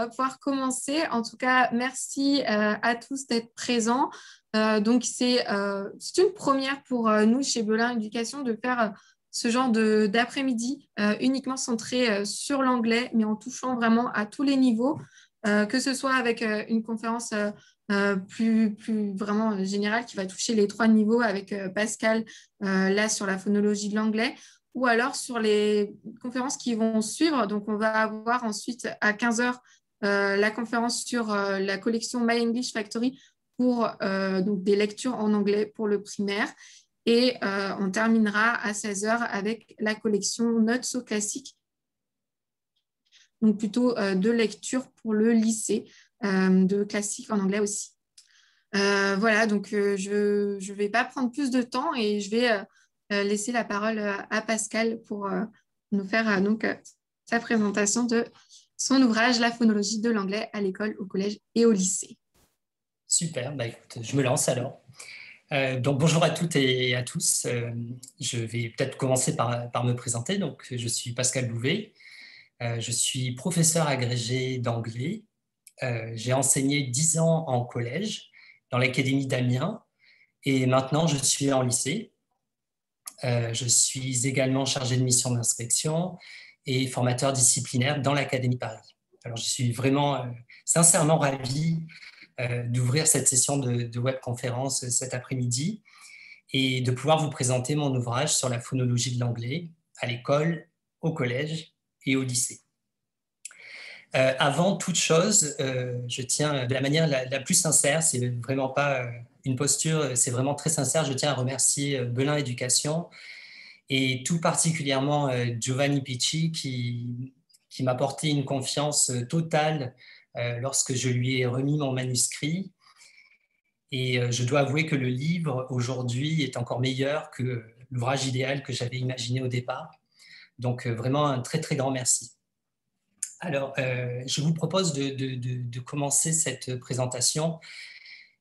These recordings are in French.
va pouvoir commencer. En tout cas, merci à tous d'être présents. Donc, c'est une première pour nous chez Belin Éducation de faire ce genre d'après-midi uniquement centré sur l'anglais, mais en touchant vraiment à tous les niveaux, que ce soit avec une conférence plus vraiment générale qui va toucher les 3 niveaux avec Pascal, là sur la phonologie de l'anglais, ou alors sur les conférences qui vont suivre. Donc, on va avoir ensuite à 15 heures la conférence sur la collection My English Factory pour donc des lectures en anglais pour le primaire. Et on terminera à 16 heures avec la collection Not So Classique, donc plutôt de lecture pour le lycée, de classique en anglais aussi. Voilà, donc je ne vais pas prendre plus de temps et je vais laisser la parole à Pascal pour nous faire sa présentation de son ouvrage La phonologie de l'anglais à l'école, au collège et au lycée. Super, bah écoute, je me lance alors. Donc bonjour à toutes et à tous. Je vais peut-être commencer par me présenter. Donc, je suis Pascal Bouvet. Je suis professeur agrégé d'anglais. J'ai enseigné 10 ans en collège dans l'académie d'Amiens et maintenant je suis en lycée. Je suis également chargé de mission d'inspection et formateur disciplinaire dans l'Académie Paris. Alors je suis vraiment sincèrement ravi d'ouvrir cette session de webconférence cet après-midi et de pouvoir vous présenter mon ouvrage sur la phonologie de l'anglais à l'école, au collège et au lycée. Avant toute chose, je tiens de la manière la plus sincère, c'est vraiment pas une posture, c'est vraiment très sincère, je tiens à remercier Belin Éducation et tout particulièrement Giovanni Picci qui m'a porté une confiance totale lorsque je lui ai remis mon manuscrit. Et je dois avouer que le livre aujourd'hui est encore meilleur que l'ouvrage idéal que j'avais imaginé au départ. Donc vraiment un très très grand merci. Alors, je vous propose de commencer cette présentation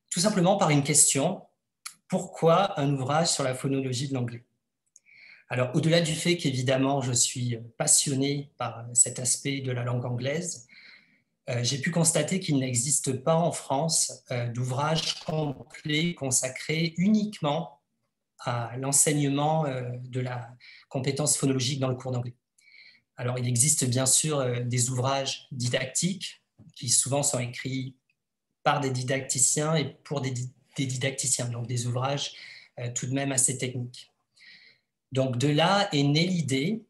tout simplement par une question. Pourquoi un ouvrage sur la phonologie de l'anglais? Alors, au-delà du fait qu'évidemment, je suis passionné par cet aspect de la langue anglaise, j'ai pu constater qu'il n'existe pas en France d'ouvrage complet consacré uniquement à l'enseignement de la compétence phonologique dans le cours d'anglais. Alors, il existe bien sûr des ouvrages didactiques qui souvent sont écrits par des didacticiens et pour des didacticiens, donc des ouvrages tout de même assez techniques. Donc, de là est née l'idée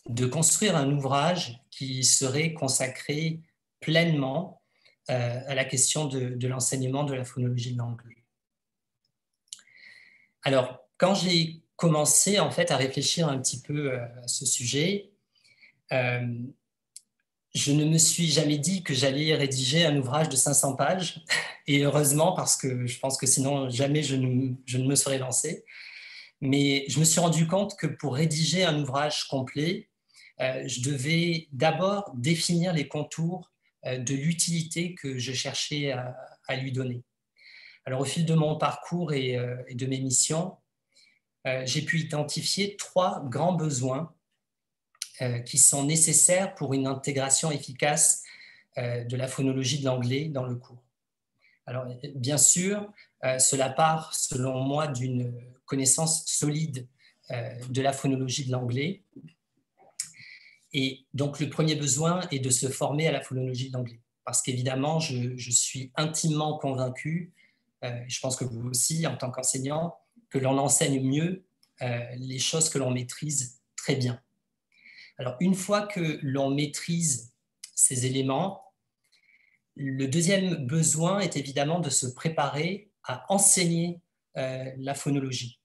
de construire un ouvrage qui serait consacré pleinement à la question de l'enseignement de la phonologie de l'anglais. Alors, quand j'ai commencé en fait à réfléchir un petit peu à ce sujet, je ne me suis jamais dit que j'allais rédiger un ouvrage de 500 pages, et heureusement, parce que je pense que sinon jamais je ne me serais lancé. Mais je me suis rendu compte que pour rédiger un ouvrage complet, je devais d'abord définir les contours de l'utilité que je cherchais à lui donner. Alors, au fil de mon parcours et de mes missions, j'ai pu identifier 3 grands besoins qui sont nécessaires pour une intégration efficace de la phonologie de l'anglais dans le cours. Alors, bien sûr, cela part, selon moi, d'une connaissance solide de la phonologie de l'anglais. Et donc, le premier besoin est de se former à la phonologie de l'anglais. Parce qu'évidemment, je suis intimement convaincu, je pense que vous aussi, en tant qu'enseignant, que l'on enseigne mieux les choses que l'on maîtrise très bien. Alors, une fois que l'on maîtrise ces éléments, le deuxième besoin est évidemment de se préparer à enseigner la phonologie.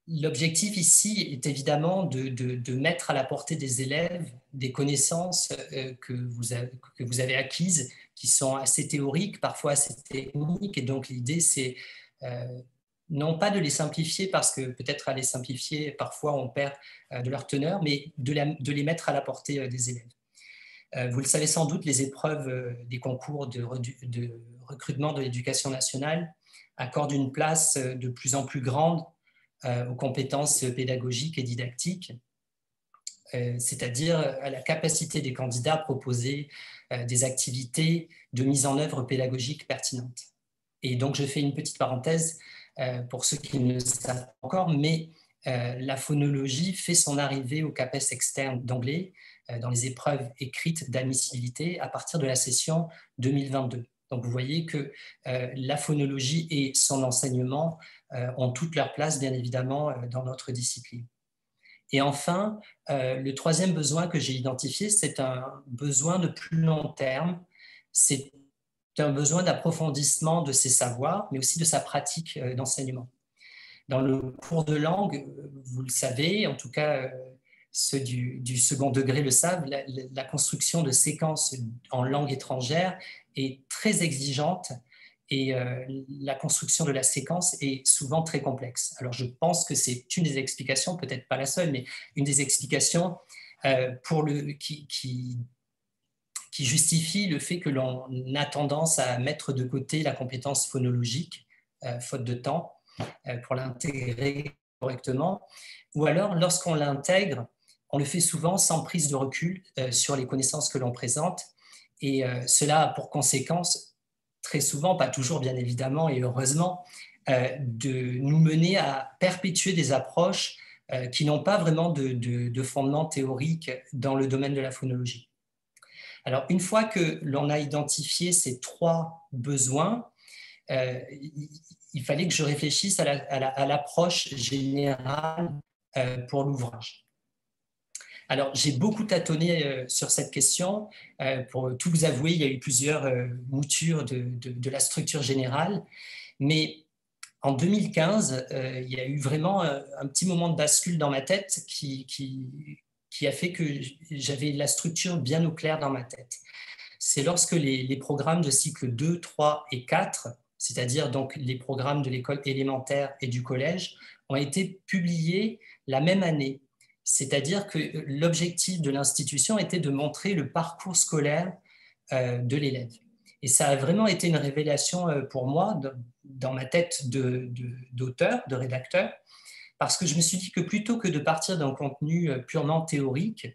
L'objectif ici est évidemment de mettre à la portée des élèves des connaissances que vous avez acquises, qui sont assez théoriques, parfois assez techniques, et donc l'idée c'est non pas de les simplifier, parce que peut-être à les simplifier, parfois on perd de leur teneur, mais de les mettre à la portée des élèves. Vous le savez sans doute, les épreuves des concours de recrutement de l'éducation nationale accordent une place de plus en plus grande aux compétences pédagogiques et didactiques. c'est-à-dire à la capacité des candidats à proposer des activités de mise en œuvre pédagogique pertinentes. Et donc, je fais une petite parenthèse pour ceux qui ne le savent pas encore, mais la phonologie fait son arrivée au CAPES externe d'anglais dans les épreuves écrites d'admissibilité à partir de la session 2022. Donc, vous voyez que la phonologie et son enseignement ont toute leur place, bien évidemment, dans notre discipline. Et enfin, le troisième besoin que j'ai identifié, c'est un besoin de plus long terme. C'est un besoin d'approfondissement de ses savoirs, mais aussi de sa pratique d'enseignement. Dans le cours de langue, vous le savez, en tout cas ceux du second degré le savent, la construction de séquences en langue étrangère est très exigeante et la construction de la séquence est souvent très complexe. Alors je pense que c'est une des explications, peut-être pas la seule, mais une des explications qui justifie le fait que l'on a tendance à mettre de côté la compétence phonologique, faute de temps, pour l'intégrer correctement, ou alors lorsqu'on l'intègre, on le fait souvent sans prise de recul sur les connaissances que l'on présente, et cela a pour conséquence, très souvent, pas toujours bien évidemment et heureusement, de nous mener à perpétuer des approches qui n'ont pas vraiment de fondement théorique dans le domaine de la phonologie. Alors, une fois que l'on a identifié ces trois besoins, il fallait que je réfléchisse à l'approche générale pour l'ouvrage. Alors, j'ai beaucoup tâtonné sur cette question. Pour tout vous avouer, il y a eu plusieurs moutures de la structure générale, mais en 2015, il y a eu vraiment un petit moment de bascule dans ma tête qui a fait que j'avais la structure bien au clair dans ma tête. C'est lorsque les programmes de cycle 2, 3 et 4, c'est-à-dire donc les programmes de l'école élémentaire et du collège, ont été publiés la même année. C'est-à-dire que l'objectif de l'institution était de montrer le parcours scolaire de l'élève. Et ça a vraiment été une révélation pour moi, dans ma tête d'auteur, de rédacteur, parce que je me suis dit que plutôt que de partir d'un contenu purement théorique,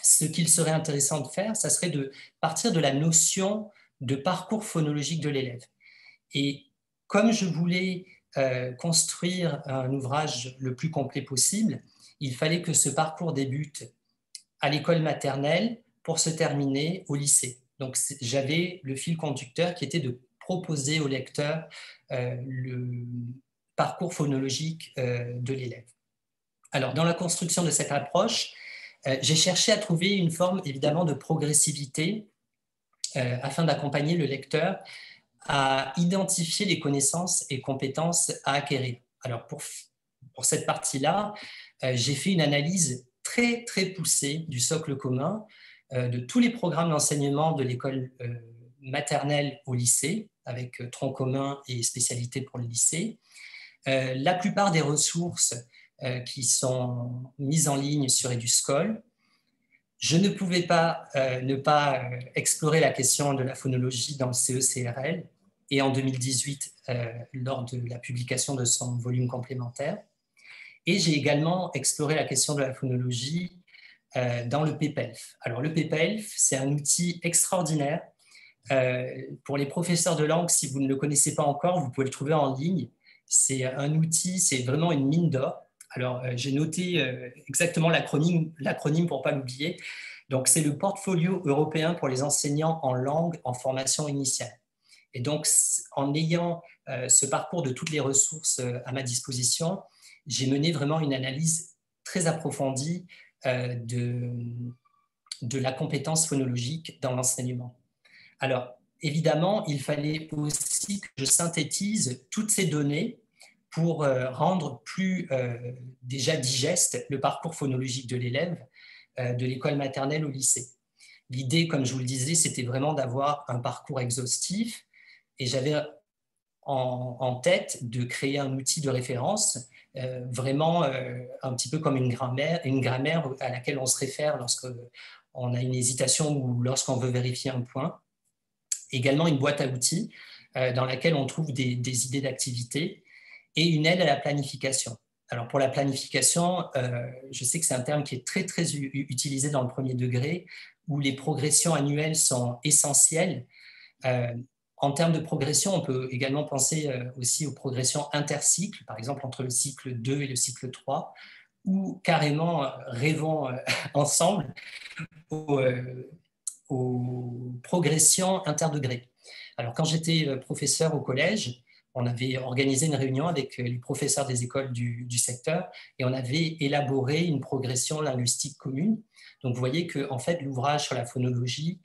ce qu'il serait intéressant de faire, ça serait de partir de la notion de parcours phonologique de l'élève. Et comme je voulais construire un ouvrage le plus complet possible, il fallait que ce parcours débute à l'école maternelle pour se terminer au lycée. Donc j'avais le fil conducteur qui était de proposer au lecteur le parcours phonologique de l'élève. Alors, dans la construction de cette approche, j'ai cherché à trouver une forme évidemment de progressivité afin d'accompagner le lecteur à identifier les connaissances et compétences à acquérir. Alors pour cette partie-là, j'ai fait une analyse très très poussée du socle commun de tous les programmes d'enseignement de l'école maternelle au lycée, avec tronc commun et spécialité pour le lycée. La plupart des ressources qui sont mises en ligne sur EduSchool. Je ne pouvais pas ne pas explorer la question de la phonologie dans le CE-CRL et en 2018 lors de la publication de son volume complémentaire. Et j'ai également exploré la question de la phonologie dans le PPELF. Alors le PPELF, c'est un outil extraordinaire. Pour les professeurs de langue, si vous ne le connaissez pas encore, vous pouvez le trouver en ligne. C'est un outil, c'est vraiment une mine d'or. Alors, j'ai noté exactement l'acronyme pour ne pas l'oublier. Donc, c'est le portfolio européen pour les enseignants en langue en formation initiale. Et donc, en ayant ce parcours de toutes les ressources à ma disposition, j'ai mené vraiment une analyse très approfondie de la compétence phonologique dans l'enseignement. Alors, évidemment, il fallait aussi que je synthétise toutes ces données pour rendre plus déjà digeste le parcours phonologique de l'élève de l'école maternelle au lycée. L'idée, comme je vous le disais, c'était vraiment d'avoir un parcours exhaustif et j'avais en tête de créer un outil de référence vraiment un petit peu comme une grammaire à laquelle on se réfère lorsqu'on a une hésitation ou lorsqu'on veut vérifier un point. Également une boîte à outils dans laquelle on trouve des idées d'activité et une aide à la planification. Alors pour la planification, je sais que c'est un terme qui est très, très utilisé dans le premier degré, où les progressions annuelles sont essentielles. En termes de progression, on peut également penser aussi aux progressions intercycles, par exemple entre le cycle 2 et le cycle 3, ou carrément rêvons ensemble aux progressions interdegrés. Alors, quand j'étais professeur au collège, on avait organisé une réunion avec les professeurs des écoles du secteur et on avait élaboré une progression linguistique commune. Donc, vous voyez que en fait, l'ouvrage sur la phonologie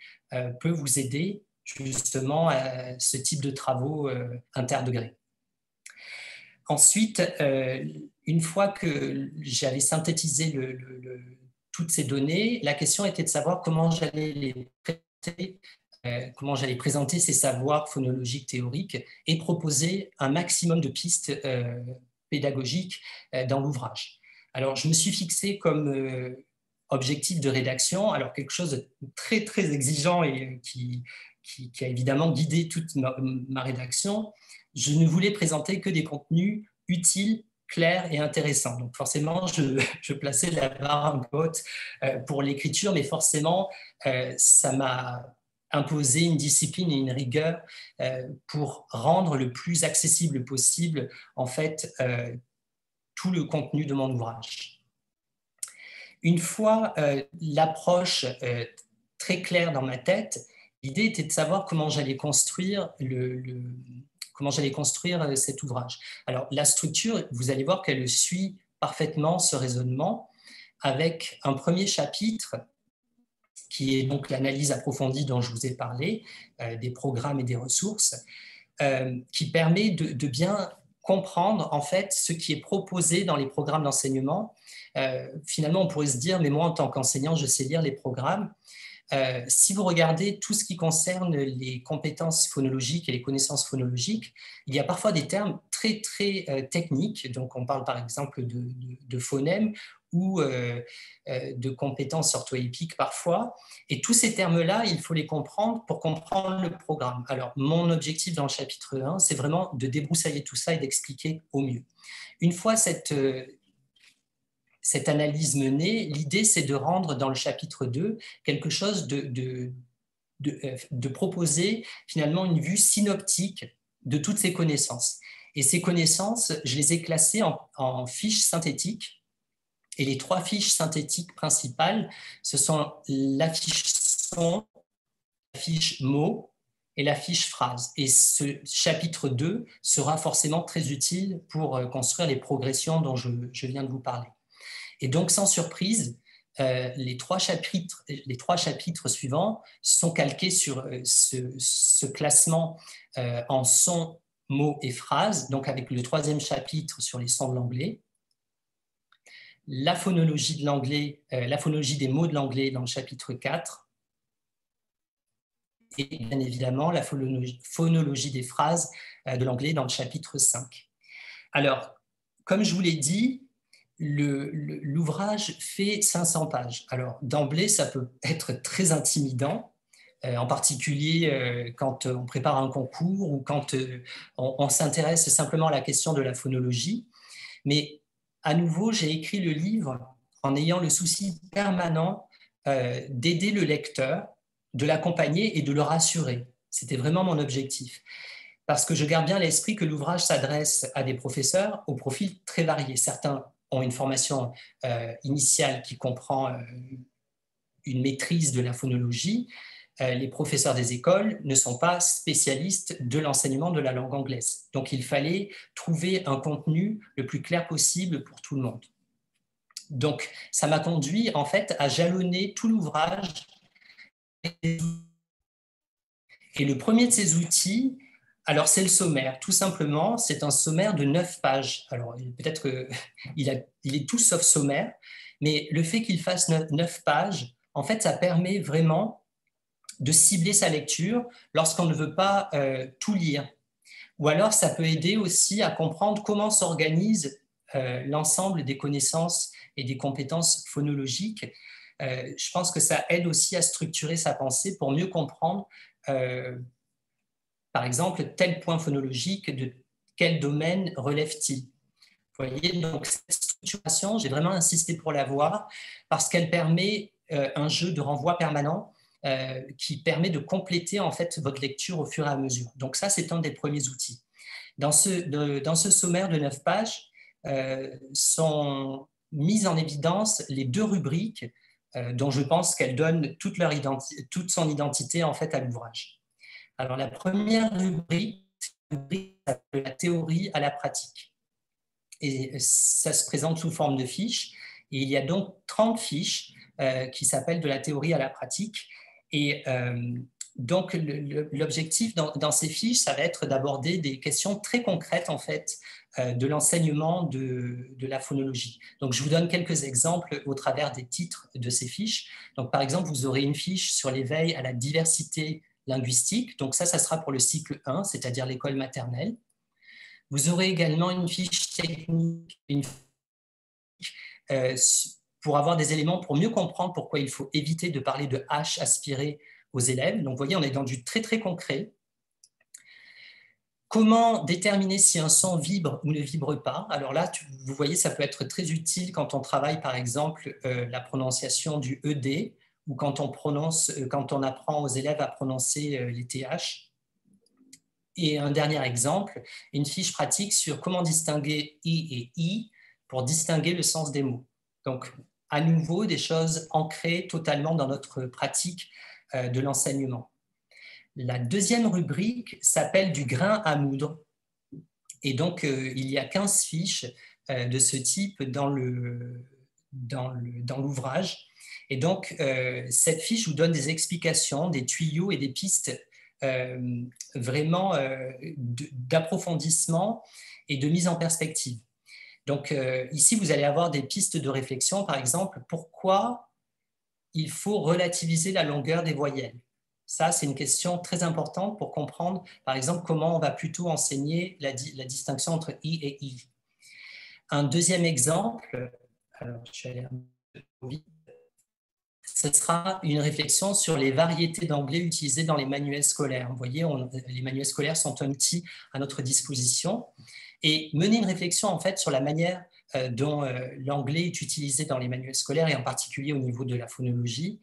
peut vous aider justement à ce type de travaux interdegrés. Ensuite, une fois que j'avais synthétisé toutes ces données, la question était de savoir comment j'allais présenter ces savoirs phonologiques théoriques et proposer un maximum de pistes pédagogiques dans l'ouvrage. Alors, je me suis fixé comme objectif de rédaction, alors quelque chose de très, très exigeant et qui a évidemment guidé toute ma rédaction. Je ne voulais présenter que des contenus utiles, clairs et intéressants. Donc forcément, je plaçais la barre haute pour l'écriture, mais forcément, ça m'a imposé une discipline et une rigueur pour rendre le plus accessible possible, en fait, tout le contenu de mon ouvrage. Une fois l'approche très claire dans ma tête, l'idée était de savoir comment j'allais construire cet ouvrage. Alors, la structure, vous allez voir qu'elle suit parfaitement ce raisonnement avec un premier chapitre qui est donc l'analyse approfondie dont je vous ai parlé, des programmes et des ressources, qui permet de bien comprendre en fait ce qui est proposé dans les programmes d'enseignement. Finalement, on pourrait se dire, mais moi, en tant qu'enseignant, je sais lire les programmes. Si vous regardez tout ce qui concerne les compétences phonologiques et les connaissances phonologiques, il y a parfois des termes très, très techniques. Donc, on parle par exemple de phonèmes ou de compétences orthoépiques parfois. Et tous ces termes-là, il faut les comprendre pour comprendre le programme. Alors, mon objectif dans le chapitre 1, c'est vraiment de débroussailler tout ça et d'expliquer au mieux. Une fois cette analyse menée, l'idée, c'est de rendre dans le chapitre 2 quelque chose de proposer finalement une vue synoptique de toutes ces connaissances. Et ces connaissances, je les ai classées en fiches synthétiques. Et les 3 fiches synthétiques principales, ce sont la fiche son, la fiche mot et la fiche phrase. Et ce chapitre 2 sera forcément très utile pour construire les progressions dont je viens de vous parler. Et donc, sans surprise, les trois chapitres suivants sont calqués sur ce classement en sons, mots et phrases, donc avec le 3e chapitre sur les sons de l'anglais, la phonologie de l'anglais, la phonologie des mots de l'anglais dans le chapitre 4, et bien évidemment la phonologie des phrases de l'anglais dans le chapitre 5. Alors, comme je vous l'ai dit, l'ouvrage fait 500 pages. Alors, d'emblée, ça peut être très intimidant, en particulier quand on prépare un concours ou quand on s'intéresse simplement à la question de la phonologie. Mais à nouveau, j'ai écrit le livre en ayant le souci permanent d'aider le lecteur, de l'accompagner et de le rassurer. C'était vraiment mon objectif. Parce que je garde bien à l'esprit que l'ouvrage s'adresse à des professeurs aux profils très variés. Certains ont une formation initiale qui comprend une maîtrise de la phonologie. Les professeurs des écoles ne sont pas spécialistes de l'enseignement de la langue anglaise. Donc, il fallait trouver un contenu le plus clair possible pour tout le monde. Donc, ça m'a conduit en fait à jalonner tout l'ouvrage. Et le premier de ces outils, alors c'est le sommaire. Tout simplement, c'est un sommaire de 9 pages. Alors, peut-être qu'il est tout sauf sommaire, mais le fait qu'il fasse 9 pages, en fait, ça permet vraiment de cibler sa lecture lorsqu'on ne veut pas tout lire. Ou alors, ça peut aider aussi à comprendre comment s'organise l'ensemble des connaissances et des compétences phonologiques. Je pense que ça aide aussi à structurer sa pensée pour mieux comprendre, par exemple, tel point phonologique, de quel domaine relève-t-il. Vous voyez, donc cette structuration, j'ai vraiment insisté pour la voir parce qu'elle permet un jeu de renvoi permanent qui permet de compléter en fait votre lecture au fur et à mesure. Donc ça, c'est un des premiers outils. Dans ce sommaire de 9 pages sont mises en évidence les 2 rubriques dont je pense qu'elles donnent toute son identité en fait à l'ouvrage. Alors la première rubrique, c'est la théorie à la pratique. Et ça se présente sous forme de fiches. Et il y a donc 30 fiches qui s'appellent de la théorie à la pratique. Et donc, l'objectif dans ces fiches, ça va être d'aborder des questions très concrètes, en fait, de l'enseignement de la phonologie. Donc, je vous donne quelques exemples au travers des titres de ces fiches. Donc, par exemple, vous aurez une fiche sur l'éveil à la diversité linguistique. Donc, ça sera pour le cycle 1, c'est-à-dire l'école maternelle. Vous aurez également une fiche technique, pour avoir des éléments pour mieux comprendre pourquoi il faut éviter de parler de H aspiré aux élèves. Donc, vous voyez, on est dans du très, très concret. Comment déterminer si un son vibre ou ne vibre pas? Alors là, vous voyez, ça peut être très utile quand on travaille, par exemple, la prononciation du ED ou quand on apprend aux élèves à prononcer les TH. Et un dernier exemple, une fiche pratique sur comment distinguer I et I pour distinguer le sens des mots. Donc, à nouveau, des choses ancrées totalement dans notre pratique de l'enseignement. La deuxième rubrique s'appelle du grain à moudre. Et donc, il y a 15 fiches de ce type dans l'ouvrage. Et donc, cette fiche vous donne des explications, des tuyaux et des pistes vraiment d'approfondissement et de mise en perspective. Donc ici, vous allez avoir des pistes de réflexion, par exemple, pourquoi il faut relativiser la longueur des voyelles. Ça, c'est une question très importante pour comprendre, par exemple, comment on va plutôt enseigner la distinction entre I et I. Un deuxième exemple, alors je vais aller un peu vite, ce sera une réflexion sur les variétés d'anglais utilisées dans les manuels scolaires. Vous voyez, les manuels scolaires sont un outil à notre disposition. Et mener une réflexion en fait sur la manière dont l'anglais est utilisé dans les manuels scolaires et en particulier au niveau de la phonologie,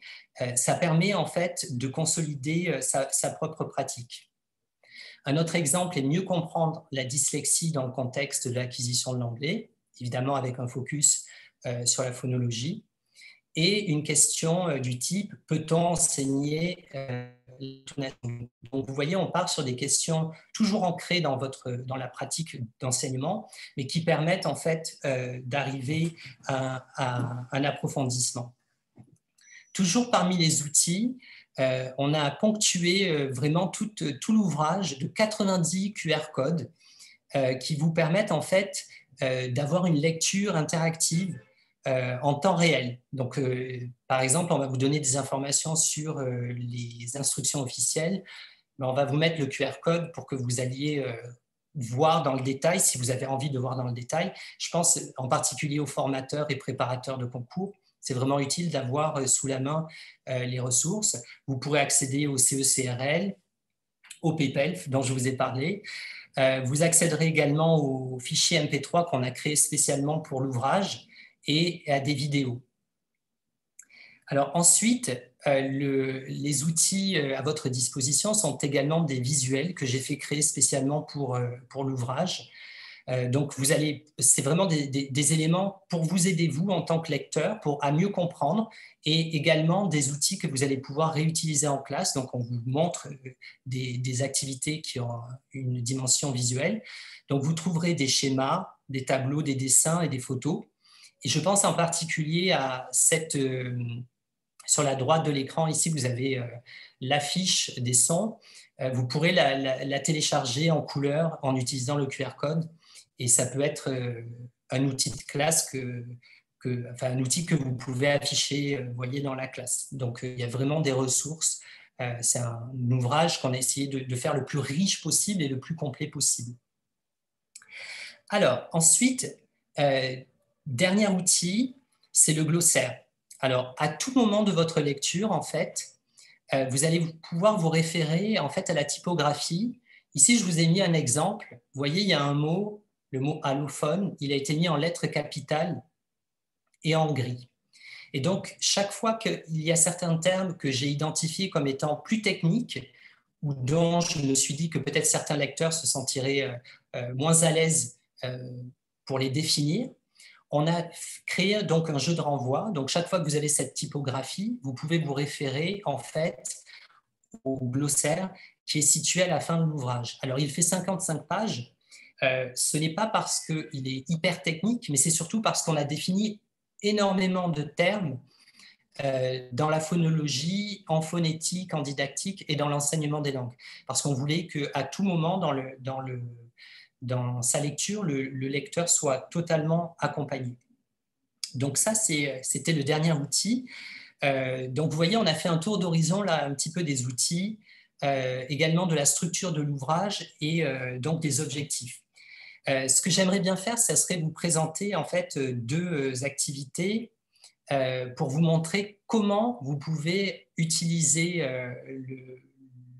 ça permet en fait de consolider sa propre pratique. Un autre exemple est mieux comprendre la dyslexie dans le contexte de l'acquisition de l'anglais, évidemment avec un focus sur la phonologie. Et une question du type, peut-on enseigner l'intonation? Donc, vous voyez, on part sur des questions toujours ancrées dans la pratique d'enseignement, mais qui permettent en fait d'arriver à un approfondissement. Toujours parmi les outils, on a ponctué vraiment tout l'ouvrage de 90 QR codes qui vous permettent en fait d'avoir une lecture interactive en temps réel. Donc, par exemple, on va vous donner des informations sur les instructions officielles, mais on va vous mettre le QR code pour que vous alliez voir dans le détail, si vous avez envie de voir dans le détail. Je pense en particulier aux formateurs et préparateurs de concours. C'est vraiment utile d'avoir sous la main les ressources. Vous pourrez accéder au CECRL, au PPELF dont je vous ai parlé. Vous accéderez également au fichier MP3 qu'on a créé spécialement pour l'ouvrage, et à des vidéos. Alors ensuite, les outils à votre disposition sont également des visuels que j'ai fait créer spécialement pour l'ouvrage. Donc c'est vraiment des éléments pour vous aider, vous, en tant que lecteur, à mieux comprendre, et également des outils que vous allez pouvoir réutiliser en classe. Donc on vous montre des activités qui ont une dimension visuelle. Donc vous trouverez des schémas, des tableaux, des dessins et des photos. Et je pense en particulier à sur la droite de l'écran, ici, vous avez l'affiche des sons. Vous pourrez la télécharger en couleur en utilisant le QR code. Et ça peut être un outil de classe, un outil que vous pouvez afficher, voyez, dans la classe. Donc, il y a vraiment des ressources. C'est un ouvrage qu'on a essayé de faire le plus riche possible et le plus complet possible. Alors, ensuite, dernier outil, c'est le glossaire. Alors, à tout moment de votre lecture, en fait, vous allez pouvoir vous référer en fait à la typographie. Ici, je vous ai mis un exemple. Vous voyez, il y a un mot le mot allophone, il a été mis en lettres capitales et en gris. Et donc, chaque fois qu'il y a certains termes que j'ai identifiés comme étant plus techniques, ou dont je me suis dit que peut-être certains lecteurs se sentiraient moins à l'aise pour les définir, on a créé donc un jeu de renvoi. Donc, chaque fois que vous avez cette typographie, vous pouvez vous référer en fait au glossaire qui est situé à la fin de l'ouvrage. Alors, il fait 55 pages. Ce n'est pas parce qu'il est hyper technique, mais c'est surtout parce qu'on a défini énormément de termes dans la phonologie, en phonétique, en didactique et dans l'enseignement des langues. Parce qu'on voulait qu'à tout moment, dans sa lecture, le lecteur soit totalement accompagné. Donc ça, c'était le dernier outil. Donc vous voyez, on a fait un tour d'horizon là, un petit peu des outils, également de la structure de l'ouvrage et donc des objectifs. Ce que j'aimerais bien faire, ça serait vous présenter en fait deux activités pour vous montrer comment vous pouvez utiliser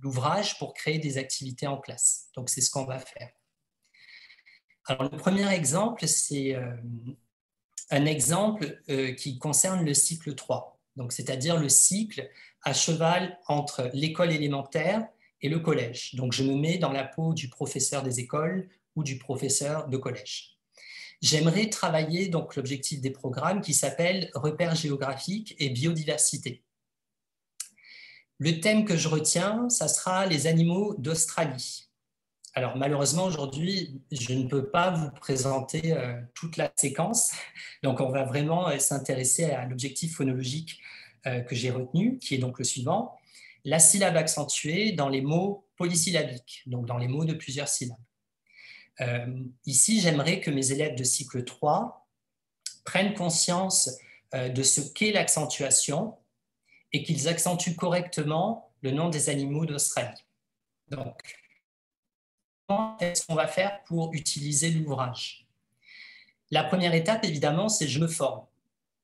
l'ouvrage pour créer des activités en classe. Donc, c'est ce qu'on va faire. Alors, le premier exemple, c'est un exemple qui concerne le cycle 3, donc c'est-à-dire le cycle à cheval entre l'école élémentaire et le collège. Donc, je me mets dans la peau du professeur des écoles ou du professeur de collège. J'aimerais travailler donc l'objectif des programmes qui s'appelle repères géographiques et biodiversité. Le thème que je retiens, ça sera les animaux d'Australie. Alors malheureusement aujourd'hui, je ne peux pas vous présenter toute la séquence, donc on va vraiment s'intéresser à l'objectif phonologique que j'ai retenu, qui est donc le suivant, la syllabe accentuée dans les mots polysyllabiques, donc dans les mots de plusieurs syllabes. Ici, j'aimerais que mes élèves de cycle 3 prennent conscience de ce qu'est l'accentuation et qu'ils accentuent correctement le nom des animaux d'Australie. Donc, comment est-ce qu'on va faire pour utiliser l'ouvrage? La première étape, évidemment, c'est je me forme.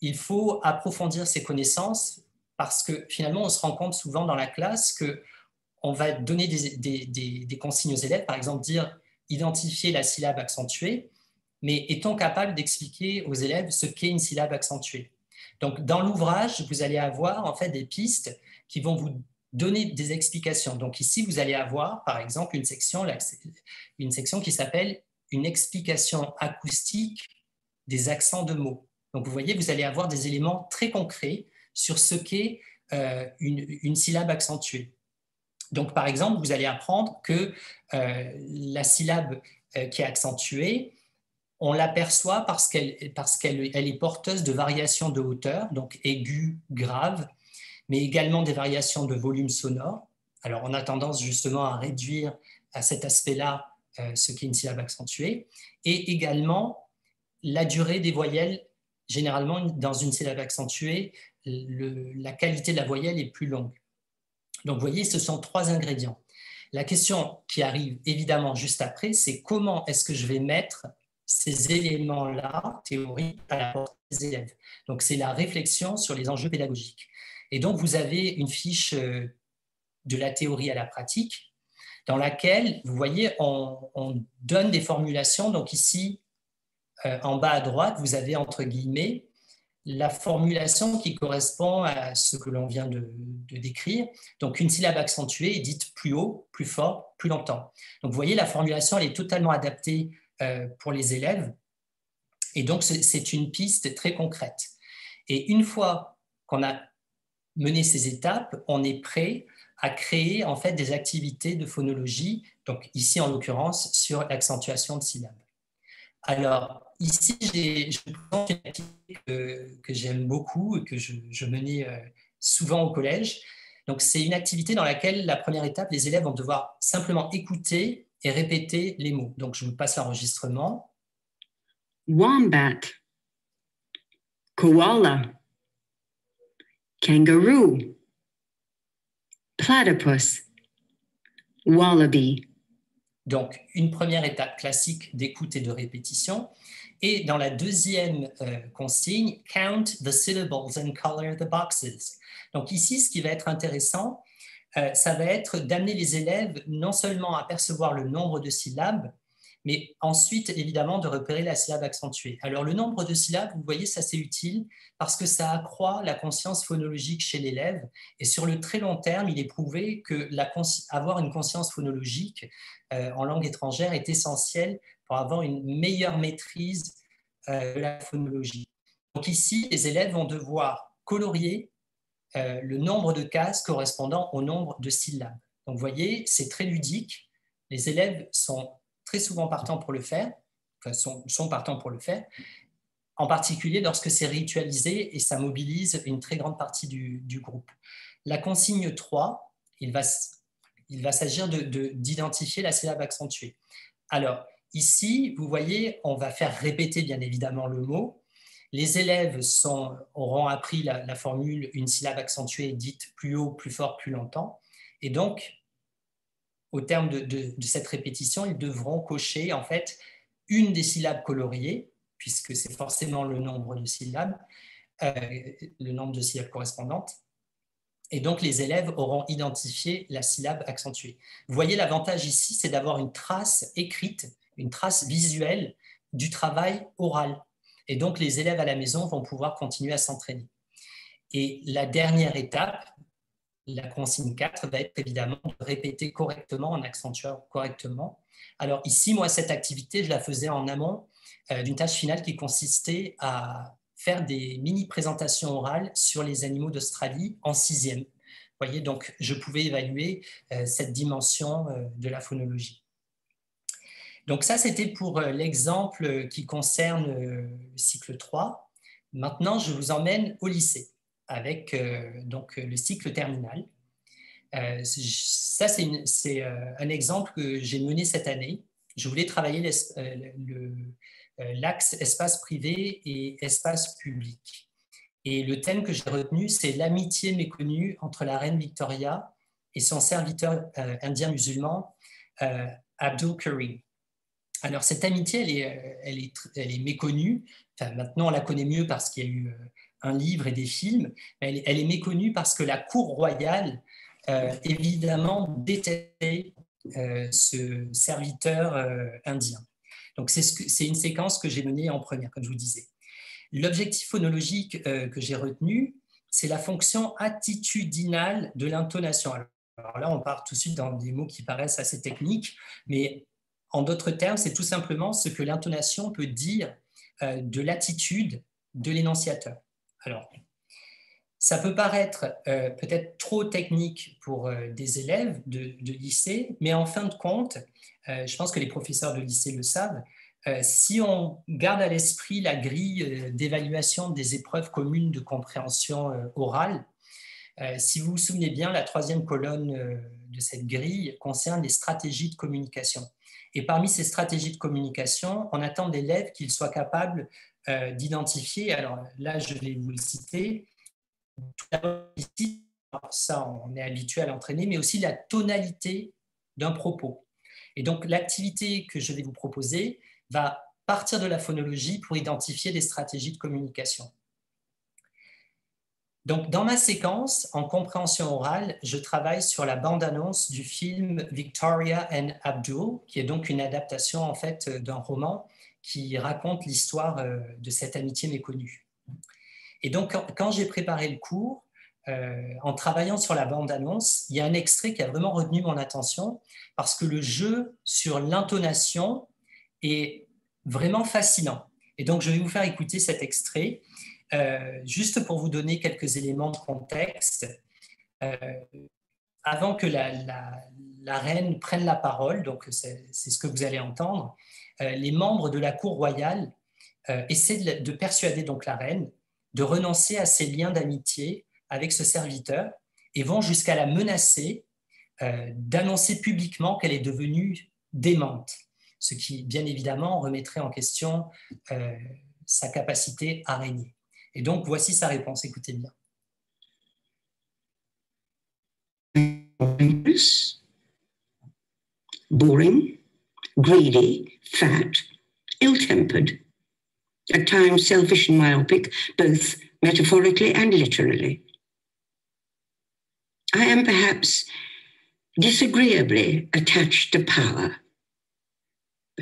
Il faut approfondir ses connaissances parce que finalement, on se rend compte souvent dans la classe qu'on va donner des consignes aux élèves, par exemple dire identifier la syllabe accentuée, mais est-on capable d'expliquer aux élèves ce qu'est une syllabe accentuée? Donc, dans l'ouvrage, vous allez avoir en fait des pistes qui vont vous donner des explications. Donc ici, vous allez avoir, par exemple, une section qui s'appelle une explication acoustique des accents de mots. Donc, vous voyez, vous allez avoir des éléments très concrets sur ce qu'est une syllabe accentuée. Donc, par exemple, vous allez apprendre que la syllabe qui est accentuée, on l'aperçoit parce qu'elle est porteuse de variations de hauteur, donc aiguë, grave, mais également des variations de volume sonore. Alors, on a tendance justement à réduire à cet aspect-là ce qu'est une syllabe accentuée, et également la durée des voyelles. Généralement, dans une syllabe accentuée, la qualité de la voyelle est plus longue. Donc, vous voyez, ce sont trois ingrédients. La question qui arrive évidemment juste après, c'est comment est-ce que je vais mettre ces éléments-là, théoriques, à la portée des élèves. Donc, c'est la réflexion sur les enjeux pédagogiques. Et donc, vous avez une fiche de la théorie à la pratique dans laquelle, vous voyez, on donne des formulations. Donc, ici, en bas à droite, vous avez entre guillemets la formulation qui correspond à ce que l'on vient de décrire. Donc, une syllabe accentuée est dite plus haut, plus fort, plus longtemps. Donc, vous voyez, la formulation, elle est totalement adaptée pour les élèves. Et donc, c'est une piste très concrète. Et une fois qu'on a mené ces étapes, on est prêt à créer en fait des activités de phonologie, donc ici en l'occurrence sur l'accentuation de syllabes. Alors, ici, je vous présente une activité que j'aime beaucoup et que je menais souvent au collège. Donc, c'est une activité dans laquelle la première étape, les élèves vont devoir simplement écouter et répéter les mots. Donc, je vous passe l'enregistrement. Wombat, koala, kangaroo, platypus, wallaby. Donc, une première étape classique d'écoute et de répétition. Et dans la deuxième consigne, count the syllables and color the boxes. Donc ici, ce qui va être intéressant, ça va être d'amener les élèves non seulement à percevoir le nombre de syllabes, mais ensuite, évidemment, de repérer la syllabe accentuée. Alors, le nombre de syllabes, vous voyez, ça c'est utile parce que ça accroît la conscience phonologique chez l'élève. Et sur le très long terme, il est prouvé que avoir une conscience phonologique en langue étrangère est essentiel pour avoir une meilleure maîtrise de la phonologie. Donc ici, les élèves vont devoir colorier le nombre de cases correspondant au nombre de syllabes. Donc vous voyez, c'est très ludique. Les élèves sont très souvent partants pour le faire, enfin, sont partants pour le faire, en particulier lorsque c'est ritualisé et ça mobilise une très grande partie du groupe. La consigne 3, il va s'agir d'identifier la syllabe accentuée. Alors, ici, vous voyez, on va faire répéter bien évidemment le mot. Les élèves auront appris la formule une syllabe accentuée dite plus haut, plus fort, plus longtemps. Et donc, au terme de cette répétition, ils devront cocher en fait une des syllabes coloriées, puisque c'est forcément le nombre de syllabes correspondantes. Et donc, les élèves auront identifié la syllabe accentuée. Vous voyez, l'avantage ici, c'est d'avoir une trace écrite, une trace visuelle du travail oral. Et donc, les élèves à la maison vont pouvoir continuer à s'entraîner. Et la dernière étape, la consigne 4, va être évidemment de répéter correctement en accentuant correctement. Alors ici, moi, cette activité, je la faisais en amont d'une tâche finale qui consistait à faire des mini-présentations orales sur les animaux d'Australie en 6e. Vous voyez, donc je pouvais évaluer cette dimension de la phonologie. Donc ça, c'était pour l'exemple qui concerne le cycle 3. Maintenant, je vous emmène au lycée avec donc, le cycle terminal. Ça, c'est un exemple que j'ai mené cette année. Je voulais travailler l'axe espace privé et espace public. Et le thème que j'ai retenu, c'est l'amitié méconnue entre la reine Victoria et son serviteur indien musulman, Abdul Karim. Alors, cette amitié, elle est méconnue. Enfin, maintenant, on la connaît mieux parce qu'il y a eu un livre et des films. Elle est méconnue parce que la cour royale, évidemment, détestait ce serviteur indien. Donc, c'est une séquence que j'ai menée en première, comme je vous disais. L'objectif phonologique que j'ai retenu, c'est la fonction attitudinale de l'intonation. Alors là, on part tout de suite dans des mots qui paraissent assez techniques, mais en d'autres termes, c'est tout simplement ce que l'intonation peut dire de l'attitude de l'énonciateur. Alors, ça peut paraître peut-être trop technique pour des élèves de lycée, mais en fin de compte, je pense que les professeurs de lycée le savent, si on garde à l'esprit la grille d'évaluation des épreuves communes de compréhension orale, si vous vous souvenez bien, la 3e colonne de cette grille concerne les stratégies de communication. Et parmi ces stratégies de communication, on attend de l'élève qu'il soit capable d'identifier, alors là je vais vous le citer, tout d'abord ici, ça on est habitué à l'entraîner, mais aussi la tonalité d'un propos. Et donc l'activité que je vais vous proposer va partir de la phonologie pour identifier des stratégies de communication. Donc, dans ma séquence, en compréhension orale, je travaille sur la bande-annonce du film Victoria and Abdul, qui est donc une adaptation en fait d'un roman qui raconte l'histoire de cette amitié méconnue. Et donc, quand j'ai préparé le cours, en travaillant sur la bande-annonce, il y a un extrait qui a vraiment retenu mon attention parce que le jeu sur l'intonation est vraiment fascinant. Et donc, je vais vous faire écouter cet extrait. Juste pour vous donner quelques éléments de contexte, avant que la reine prenne la parole, donc c'est ce que vous allez entendre, les membres de la cour royale essaient de persuader donc la reine de renoncer à ses liens d'amitié avec ce serviteur et vont jusqu'à la menacer d'annoncer publiquement qu'elle est devenue démente, ce qui, bien évidemment, remettrait en question sa capacité à régner. Et donc, voici sa réponse. Écoutez bien. Boring, greedy, fat, ill-tempered, at times selfish and myopic, both metaphorically and literally. I am perhaps disagreeably attached to power,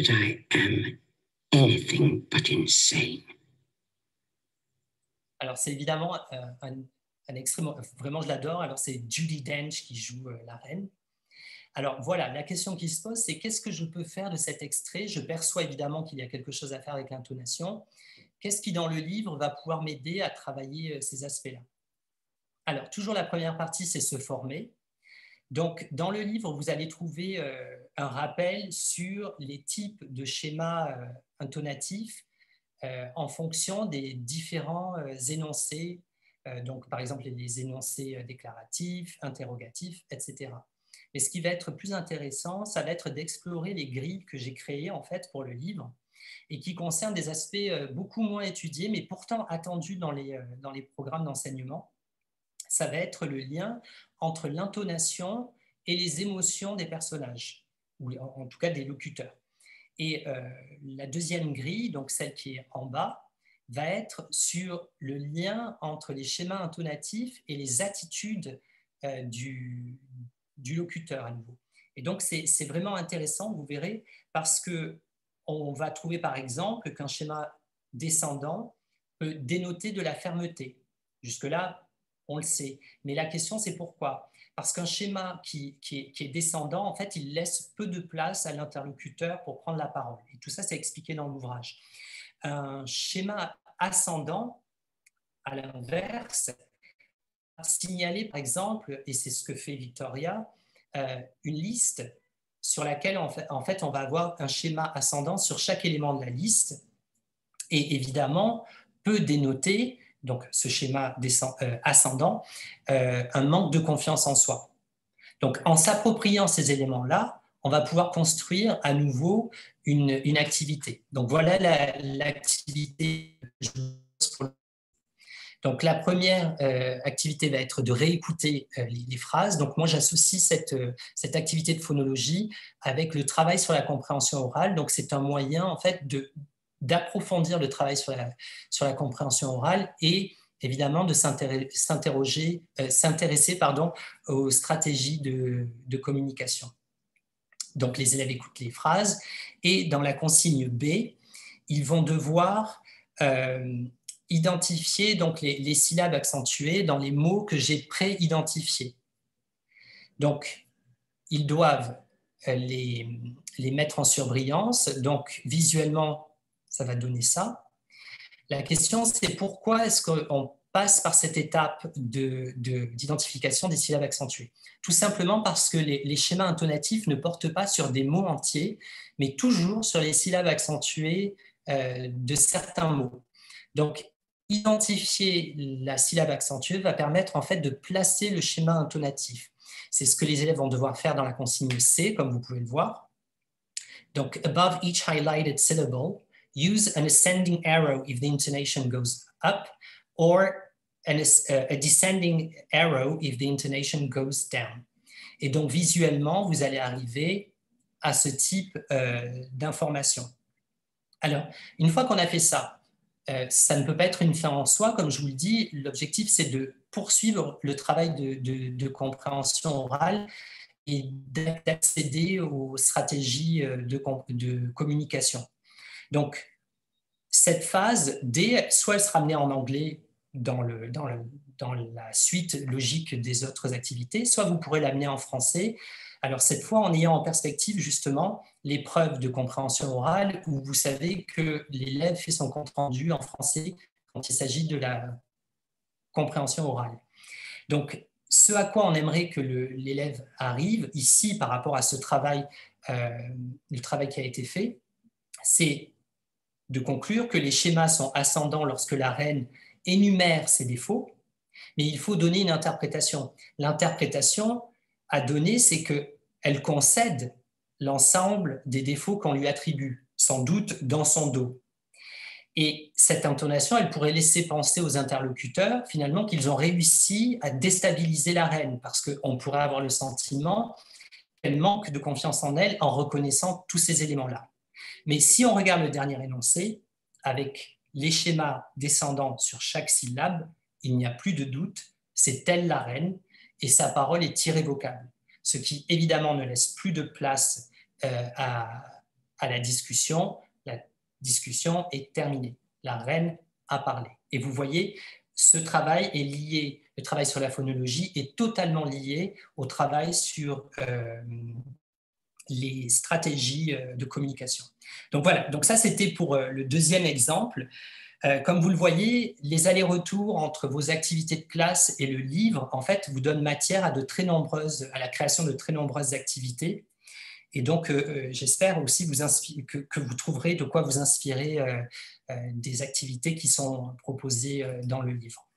but I am anything but insane. Alors, c'est évidemment un extrait, vraiment je l'adore. Alors, c'est Judi Dench qui joue la reine. Alors voilà, la question qui se pose, c'est qu'est-ce que je peux faire de cet extrait? Je perçois évidemment qu'il y a quelque chose à faire avec l'intonation. Qu'est-ce qui, dans le livre, va pouvoir m'aider à travailler ces aspects-là? Alors, toujours la première partie, c'est se former. Donc, dans le livre, vous allez trouver un rappel sur les types de schémas intonatifs en fonction des différents énoncés. Donc, par exemple, les énoncés déclaratifs, interrogatifs, etc. Mais ce qui va être plus intéressant, ça va être d'explorer les grilles que j'ai créées en fait pour le livre et qui concernent des aspects beaucoup moins étudiés, mais pourtant attendus dans les programmes d'enseignement. Ça va être le lien entre l'intonation et les émotions des personnages, ou en tout cas des locuteurs. Et la deuxième grille, donc celle qui est en bas, va être sur le lien entre les schémas intonatifs et les attitudes du locuteur à nouveau. Et donc, c'est vraiment intéressant, vous verrez, parce qu'on va trouver par exemple qu'un schéma descendant peut dénoter de la fermeté. Jusque-là, on le sait. Mais la question, c'est pourquoi? Parce qu'un schéma qui est descendant, en fait, il laisse peu de place à l'interlocuteur pour prendre la parole. Et tout ça, c'est expliqué dans l'ouvrage. Un schéma ascendant, à l'inverse, signaler, par exemple, et c'est ce que fait Victoria, une liste sur laquelle, en fait, on va avoir un schéma ascendant sur chaque élément de la liste et évidemment peut dénoter, donc ce schéma ascendant, un manque de confiance en soi. Donc, en s'appropriant ces éléments-là, on va pouvoir construire à nouveau une activité. Donc, voilà l'activité que je vous propose pour le... Donc, la première activité va être de réécouter les phrases. Donc, moi, j'associe cette activité de phonologie avec le travail sur la compréhension orale. Donc, c'est un moyen, en fait, d'approfondir le travail sur la compréhension orale et, évidemment, de s'intéresser aux stratégies de communication. Donc, les élèves écoutent les phrases et dans la consigne B, ils vont devoir... identifier donc les syllabes accentuées dans les mots que j'ai pré-identifiés. Donc, ils doivent les mettre en surbrillance. Donc, visuellement, ça va donner ça. La question, c'est pourquoi est-ce qu'on passe par cette étape d'identification des syllabes accentuées? Tout simplement parce que les schémas intonatifs ne portent pas sur des mots entiers, mais toujours sur les syllabes accentuées de certains mots. Donc, identifier la syllabe accentuée va permettre en fait de placer le schéma intonatif. C'est ce que les élèves vont devoir faire dans la consigne C, comme vous pouvez le voir. Donc, above each highlighted syllable, use an ascending arrow if the intonation goes up, or a descending arrow if the intonation goes down. Et donc, visuellement, vous allez arriver à ce type d'information. Alors, une fois qu'on a fait ça, ça ne peut pas être une fin en soi, comme je vous le dis, l'objectif c'est de poursuivre le travail de compréhension orale et d'accéder aux stratégies de communication. Donc, cette phase D, soit elle sera amenée en anglais dans la suite logique des autres activités, soit vous pourrez l'amener en français. Alors cette fois, en ayant en perspective justement l'épreuve de compréhension orale où vous savez que l'élève fait son compte-rendu en français quand il s'agit de la compréhension orale. Donc, ce à quoi on aimerait que l'élève arrive ici par rapport à ce travail, le travail qui a été fait, c'est de conclure que les schémas sont ascendants lorsque la reine énumère ses défauts, mais il faut donner une interprétation. L'interprétation à donner, c'est qu'elle concède l'ensemble des défauts qu'on lui attribue, sans doute dans son dos. Et cette intonation, elle pourrait laisser penser aux interlocuteurs, finalement, qu'ils ont réussi à déstabiliser la reine, parce qu'on pourrait avoir le sentiment qu'elle manque de confiance en elle en reconnaissant tous ces éléments-là. Mais si on regarde le dernier énoncé, avec les schémas descendants sur chaque syllabe, il n'y a plus de doute, c'est elle la reine, et sa parole est irrévocable. Ce qui, évidemment, ne laisse plus de place à à la discussion est terminée. La reine a parlé. Et vous voyez, ce travail est lié, le travail sur la phonologie est totalement lié au travail sur les stratégies de communication. Donc voilà, donc ça c'était pour le deuxième exemple. Comme vous le voyez, les allers-retours entre vos activités de classe et le livre, en fait, vous donnent matière à à la création de très nombreuses activités. Et donc, j'espère aussi que vous trouverez de quoi vous inspirer des activités qui sont proposées dans le livre.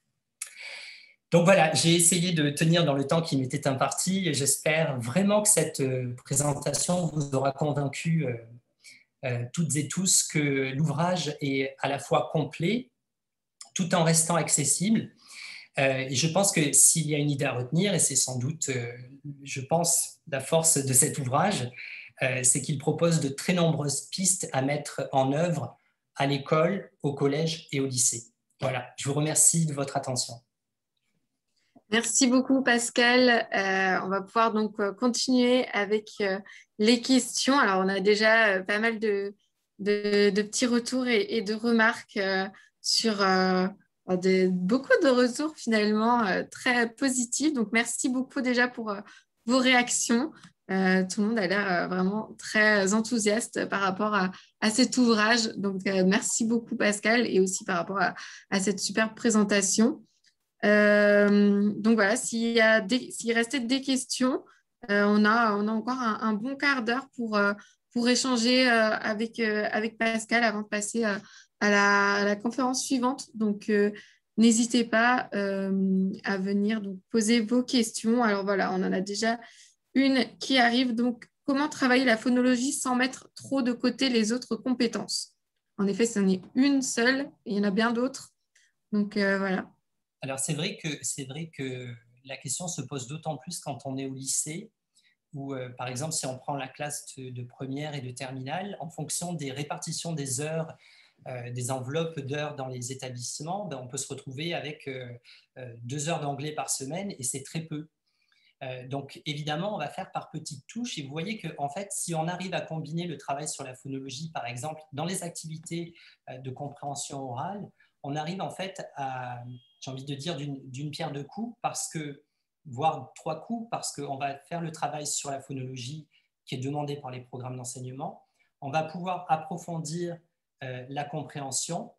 Donc voilà, j'ai essayé de tenir dans le temps qui m'était imparti et j'espère vraiment que cette présentation vous aura convaincu toutes et tous que l'ouvrage est à la fois complet, tout en restant accessible. Et je pense que s'il y a une idée à retenir, et c'est sans doute, je pense, la force de cet ouvrage, c'est qu'il propose de très nombreuses pistes à mettre en œuvre à l'école, au collège et au lycée. Voilà, je vous remercie de votre attention. Merci beaucoup, Pascal. On va pouvoir donc continuer avec les questions. Alors, on a déjà pas mal de petits retours et de remarques sur beaucoup de retours finalement très positifs. Donc, merci beaucoup déjà pour vos réactions. Tout le monde a l'air vraiment très enthousiaste par rapport à cet ouvrage. Donc, merci beaucoup, Pascal, et aussi par rapport à cette super présentation. Donc voilà, s'il restait des questions, on a encore un bon quart d'heure pour échanger avec Pascal avant de passer à la conférence suivante. Donc n'hésitez pas à venir donc, poser vos questions. Alors voilà, on en a déjà une qui arrive. Donc, comment travailler la phonologie sans mettre trop de côté les autres compétences? En effet, ce n'est une seule, et il y en a bien d'autres. Donc voilà. Alors c'est vrai que la question se pose d'autant plus quand on est au lycée, où par exemple si on prend la classe de première et de terminale, en fonction des répartitions des heures, des enveloppes d'heures dans les établissements, on peut se retrouver avec 2 heures d'anglais par semaine et c'est très peu. Donc évidemment, on va faire par petites touches et vous voyez que en fait, si on arrive à combiner le travail sur la phonologie, par exemple, dans les activités de compréhension orale, on arrive en fait à, j'ai envie de dire, d'une pierre deux coups, voire 3 coups, parce qu'on va faire le travail sur la phonologie qui est demandé par les programmes d'enseignement, on va pouvoir approfondir la compréhension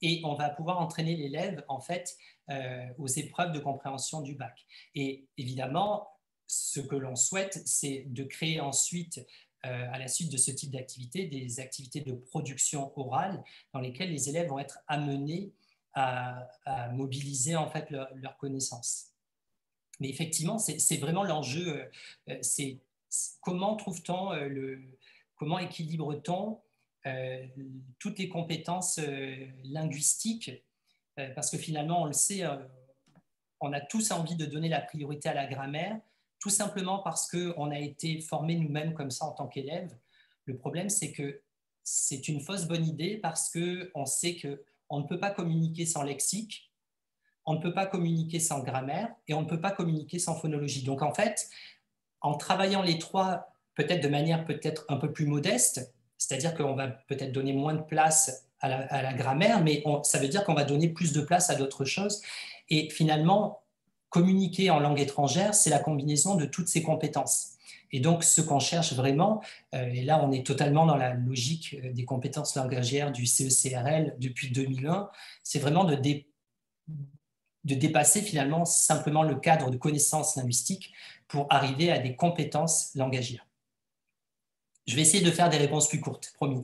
et on va pouvoir entraîner l'élève en fait aux épreuves de compréhension du bac. Et évidemment, ce que l'on souhaite, c'est de créer ensuite, à la suite de ce type d'activité, des activités de production orale dans lesquelles les élèves vont être amenés à mobiliser en fait leurs connaissances. Mais effectivement, c'est vraiment l'enjeu. C'est comment trouve-t-on comment équilibre-t-on toutes les compétences linguistiques, parce que finalement, on le sait, on a tous envie de donner la priorité à la grammaire, tout simplement parce qu'on a été formés nous-mêmes comme ça en tant qu'élèves. Le problème, c'est que c'est une fausse bonne idée parce qu'on sait qu'on ne peut pas communiquer sans lexique, on ne peut pas communiquer sans grammaire et on ne peut pas communiquer sans phonologie. Donc en fait, en travaillant les trois, peut-être de manière peut-être un peu plus modeste, c'est-à-dire qu'on va peut-être donner moins de place à la grammaire, mais ça veut dire qu'on va donner plus de place à d'autres choses. Et finalement, communiquer en langue étrangère, c'est la combinaison de toutes ces compétences. Et donc, ce qu'on cherche vraiment, et là, on est totalement dans la logique des compétences langagières du CECRL depuis 2001, c'est vraiment de dépasser finalement simplement le cadre de connaissances linguistiques pour arriver à des compétences langagières. Je vais essayer de faire des réponses plus courtes, promis.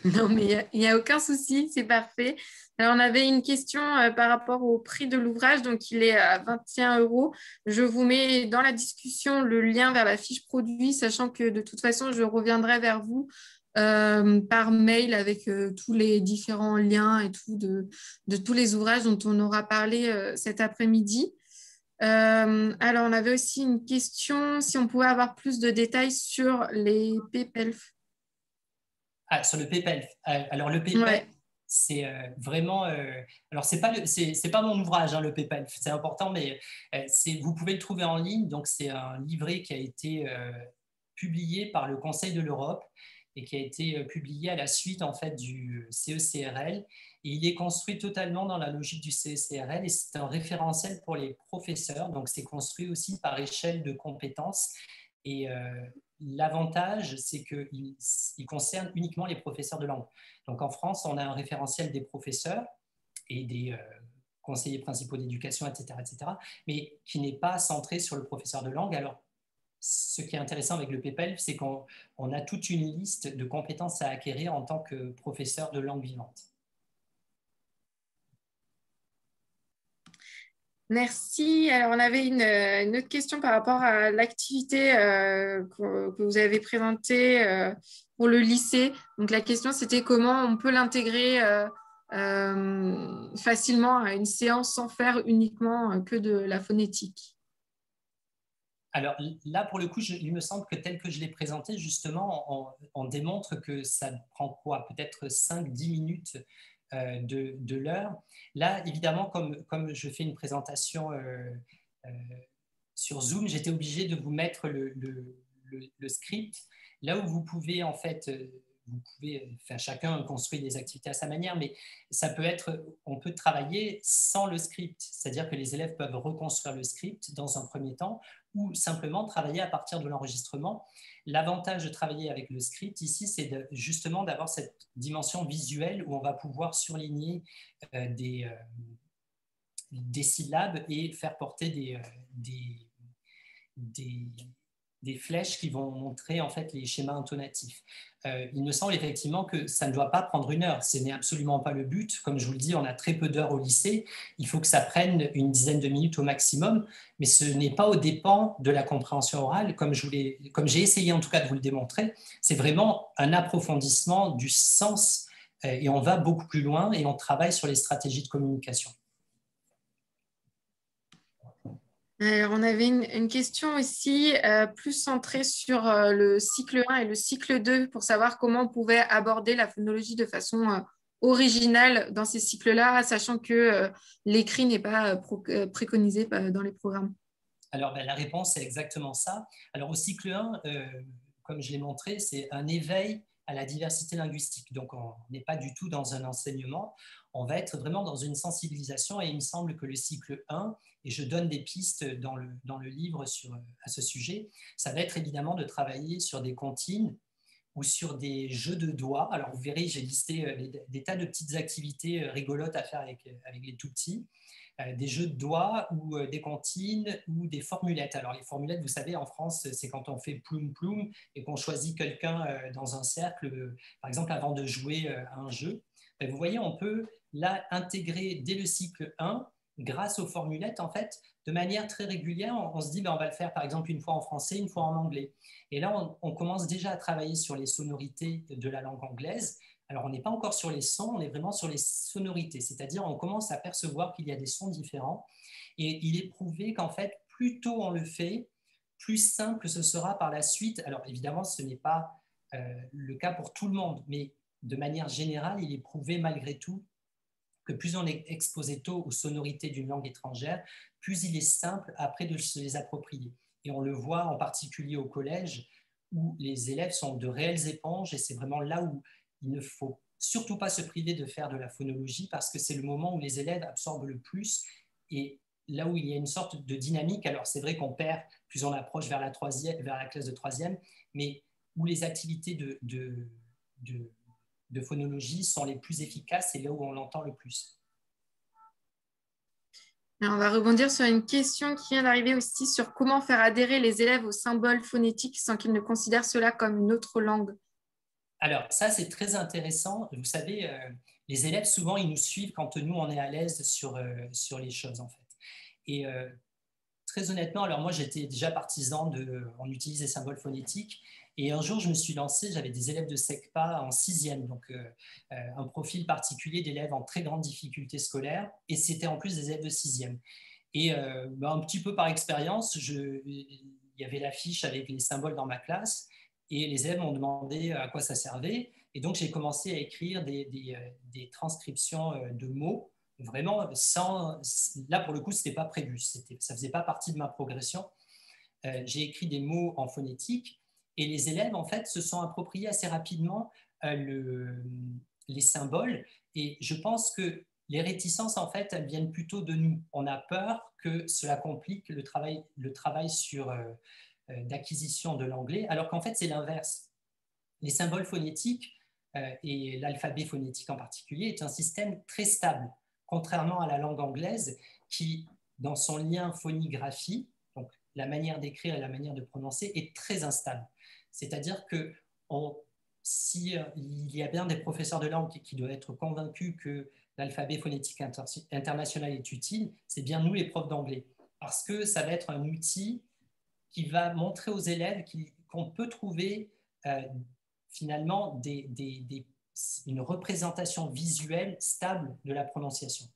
Non, mais il n'y a aucun souci, c'est parfait. Alors, on avait une question par rapport au prix de l'ouvrage, donc il est à 21 €. Je vous mets dans la discussion le lien vers la fiche produit, sachant que de toute façon, je reviendrai vers vous par mail avec tous les différents liens et tout de tous les ouvrages dont on aura parlé cet après-midi. Alors, on avait aussi une question, si on pouvait avoir plus de détails sur les PPELF. Ah, sur le PPELF. Alors, le PPELF, ouais. C'est vraiment... alors, c'est pas mon ouvrage, hein, le PPELF, c'est important, mais vous pouvez le trouver en ligne. Donc, c'est un livret qui a été publié par le Conseil de l'Europe et qui a été publié à la suite en fait du CECRL. Et il est construit totalement dans la logique du CECRL et c'est un référentiel pour les professeurs. Donc, c'est construit aussi par échelle de compétences. Et l'avantage, c'est qu'il concerne uniquement les professeurs de langue. Donc, en France, on a un référentiel des professeurs et des conseillers principaux d'éducation, etc., mais qui n'est pas centré sur le professeur de langue. Alors, ce qui est intéressant avec le PEPEL, c'est qu'on a toute une liste de compétences à acquérir en tant que professeur de langue vivante. Merci. Alors, on avait une autre question par rapport à l'activité que vous avez présentée pour le lycée. Donc, la question, c'était comment on peut l'intégrer facilement à une séance sans faire uniquement que de la phonétique. Alors là, pour le coup, il me semble que tel que je l'ai présenté, justement, on démontre que ça prend quoi? Peut-être 5-10 minutes de l'heure. Là, évidemment, comme je fais une présentation sur Zoom, j'étais obligé de vous mettre le script. Là où vous pouvez, en fait, chacun construit des activités à sa manière, mais ça peut être, on peut travailler sans le script, c'est-à-dire que les élèves peuvent reconstruire le script dans un premier temps ou simplement travailler à partir de l'enregistrement. L'avantage de travailler avec le script ici, c'est justement d'avoir cette dimension visuelle où on va pouvoir surligner des syllabes et faire porter des flèches qui vont montrer en fait les schémas intonatifs. Il me semble effectivement que ça ne doit pas prendre 1 heure. Ce n'est absolument pas le but. Comme je vous le dis, on a très peu d'heures au lycée. Il faut que ça prenne une dizaine de minutes au maximum, mais ce n'est pas aux dépens de la compréhension orale, comme j'ai essayé en tout cas de vous le démontrer. C'est vraiment un approfondissement du sens et on va beaucoup plus loin et on travaille sur les stratégies de communication. Alors, on avait une question aussi plus centrée sur le cycle 1 et le cycle 2 pour savoir comment on pouvait aborder la phonologie de façon originale dans ces cycles-là, sachant que l'écrit n'est pas préconisé dans les programmes. Alors, la réponse est exactement ça. Alors, au cycle 1, comme je l'ai montré, c'est un éveil à la diversité linguistique. Donc, on n'est pas du tout dans un enseignement. On va être vraiment dans une sensibilisation et il me semble que le cycle 1, et je donne des pistes dans le livre à ce sujet, ça va être évidemment de travailler sur des comptines ou sur des jeux de doigts. Alors, vous verrez, j'ai listé des tas de petites activités rigolotes à faire avec les tout-petits. Des jeux de doigts ou des comptines ou des formulettes. Alors les formulettes, vous savez, en France, c'est quand on fait ploum ploum et qu'on choisit quelqu'un dans un cercle, par exemple avant de jouer à un jeu. Vous voyez, on peut là intégrer dès le cycle 1, grâce aux formulettes, en fait, de manière très régulière, on se dit, on va le faire par exemple une fois en français, une fois en anglais. Et là, on commence déjà à travailler sur les sonorités de la langue anglaise. Alors, on n'est pas encore sur les sons, on est vraiment sur les sonorités, c'est-à-dire on commence à percevoir qu'il y a des sons différents et il est prouvé qu'en fait, plus tôt on le fait, plus simple ce sera par la suite. Alors, évidemment, ce n'est pas le cas pour tout le monde, mais de manière générale, il est prouvé malgré tout que plus on est exposé tôt aux sonorités d'une langue étrangère, plus il est simple après de se les approprier. Et on le voit en particulier au collège, où les élèves sont de réelles éponges et c'est vraiment là où il ne faut surtout pas se priver de faire de la phonologie parce que c'est le moment où les élèves absorbent le plus et là où il y a une sorte de dynamique. Alors c'est vrai qu'on perd plus on approche vers la classe de troisième, mais où les activités de phonologie sont les plus efficaces et là où on l'entend le plus. Alors, on va rebondir sur une question qui vient d'arriver aussi sur comment faire adhérer les élèves aux symboles phonétiques sans qu'ils ne considèrent cela comme une autre langue. Alors, ça, c'est très intéressant. Vous savez, les élèves, souvent, ils nous suivent quand nous, on est à l'aise sur les choses, en fait. Et très honnêtement, alors moi, j'étais déjà partisan on utilise des symboles phonétiques. Et un jour, je me suis lancé, j'avais des élèves de SECPA en 6e, donc un profil particulier d'élèves en très grande difficulté scolaire. Et c'était en plus des élèves de 6e. Et un petit peu par expérience, il y avait l'affiche avec les symboles dans ma classe. Et les élèves m'ont demandé à quoi ça servait. Et donc, j'ai commencé à écrire des transcriptions de mots, vraiment sans... Là, pour le coup, ce n'était pas prévu. Ça ne faisait pas partie de ma progression. J'ai écrit des mots en phonétique. Et les élèves, en fait, se sont appropriés assez rapidement les symboles. Et je pense que les réticences, en fait, elles viennent plutôt de nous. On a peur que cela complique le travail d'acquisition de l'anglais, alors qu'en fait, c'est l'inverse. Les symboles phonétiques, et l'alphabet phonétique en particulier, est un système très stable, contrairement à la langue anglaise qui, dans son lien phonigraphie, donc la manière d'écrire et la manière de prononcer, est très instable. C'est-à-dire que s'il y a bien des professeurs de langue qui doivent être convaincus que l'alphabet phonétique international est utile, c'est bien nous, les profs d'anglais, parce que ça va être un outil qui va montrer aux élèves qu'on peut trouver finalement une représentation visuelle stable de la prononciation.